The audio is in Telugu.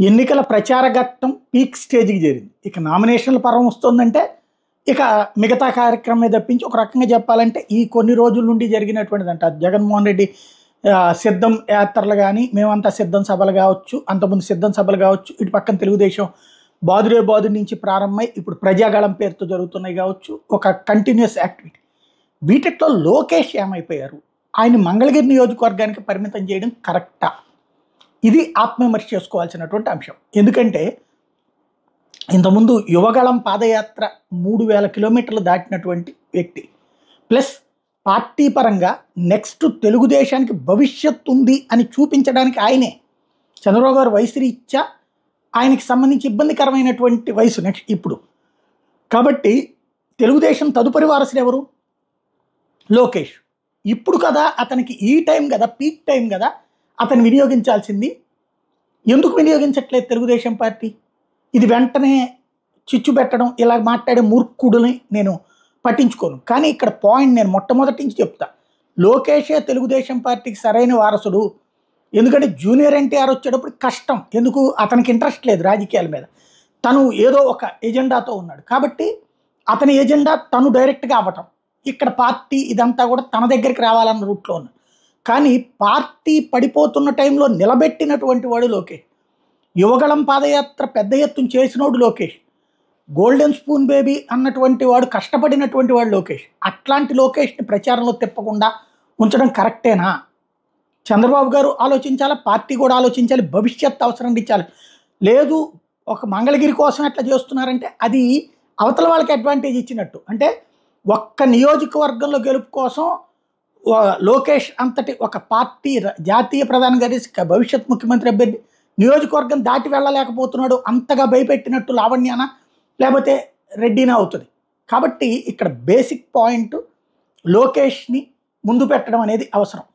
ఎన్నికల ప్రచార ఘట్టం పీక్ స్టేజ్కి చేరింది. ఇక నామినేషన్ల పర్వం వస్తుందంటే ఇక మిగతా కార్యక్రమమే తప్పించి ఒక రకంగా చెప్పాలంటే ఈ కొన్ని రోజుల నుండి జరిగినటువంటిదంట జగన్మోహన్ రెడ్డి సిద్ధం యాత్రలు కానీ మేమంతా సిద్ధం సభలు కావచ్చు, అంతకుముందు సిద్ధం సభలు కావచ్చు, ఇటు పక్కన తెలుగుదేశం బాదురే బాదు నుంచి ప్రారంభమై ఇప్పుడు ప్రజాగళం పేరుతో జరుగుతున్నాయి కావచ్చు, ఒక కంటిన్యూస్ యాక్టివిటీ. వీటిలో లోకేష్ ఏమైపోయారు? ఆయన మంగళగిరి నియోజకవర్గానికి పరిమితం చేయడం కరెక్టా? ఇది ఆత్మవిమర్శ చేసుకోవాల్సినటువంటి అంశం. ఎందుకంటే ఇంతకుముందు యువగళం పాదయాత్ర 3000 కిలోమీటర్లు దాటినటువంటి వ్యక్తి, ప్లస్ పార్టీ పరంగా నెక్స్ట్ తెలుగుదేశానికి భవిష్యత్తు ఉంది అని చూపించడానికి ఆయనే. చంద్రబాబు గారు వయసు రీత్యా ఆయనకి సంబంధించి ఇబ్బందికరమైనటువంటి వయసు నెక్స్ట్ ఇప్పుడు. కాబట్టి తెలుగుదేశం తదుపరి వారసుడు ఎవరు? లోకేష్. ఇప్పుడు కదా అతనికి ఈ టైం కదా, పీక్ టైం కదా అతను వినియోగించాల్సింది. ఎందుకు వినియోగించట్లేదు తెలుగుదేశం పార్టీ? ఇది వెంటనే చిచ్చు పెట్టడం, ఇలా మాట్లాడే మూర్ఖుడిని నేను పట్టించుకోను. కానీ ఇక్కడ పాయింట్ నేను మొట్టమొదటి నుంచి చెప్తా, లోకేషే తెలుగుదేశం పార్టీకి సరైన వారసుడు. ఎందుకంటే జూనియర్ ఎన్టీఆర్ వచ్చేటప్పుడు కష్టం. ఎందుకు? అతనికి ఇంట్రెస్ట్ లేదు రాజకీయాల మీద, తను ఏదో ఒక ఎజెండాతో ఉన్నాడు. కాబట్టి అతని ఎజెండా తను డైరెక్ట్గా అవ్వటం, ఇక్కడ పార్టీ ఇదంతా కూడా తన దగ్గరికి రావాలన్న రూట్లో ఉన్నాడు. కానీ పార్టీ పడిపోతున్న టైంలో నిలబెట్టినటువంటి వాడు లోకేష్. యువగళం పాదయాత్ర పెద్ద ఎత్తున చేసినోడు లోకేష్. గోల్డెన్ స్పూన్ బేబీ అన్నటువంటి వాడు కష్టపడినటువంటి వాడు లోకేష్. అట్లాంటి లోకేష్ని ప్రచారంలో తిప్పకుండా ఉంచడం కరెక్టేనా? చంద్రబాబు గారు ఆలోచించాలి, పార్టీ కూడా ఆలోచించాలి, భవిష్యత్తు అవసరం ఇచ్చాలి. లేదు ఒక మంగళగిరి కోసం ఎట్లా చేస్తున్నారంటే అది అవతల వాళ్ళకి అడ్వాంటేజ్ ఇచ్చినట్టు. అంటే ఒక్క నియోజకవర్గంలో గెలుపు కోసం లోకేష్ అంతటి ఒక పార్టీ జాతీయ ప్రధాన కార్యదర్శి భవిష్యత్ ముఖ్యమంత్రి అభ్యర్థి నియోజకవర్గం దాటి వెళ్ళలేకపోతున్నాడు అంతగా భయపెట్టినట్టు లావణ్యానా లేకపోతే రెడ్డినా అవుతుంది. కాబట్టి ఇక్కడ బేసిక్ పాయింట్ లోకేష్ని ముందు పెట్టడం అనేది అవసరం.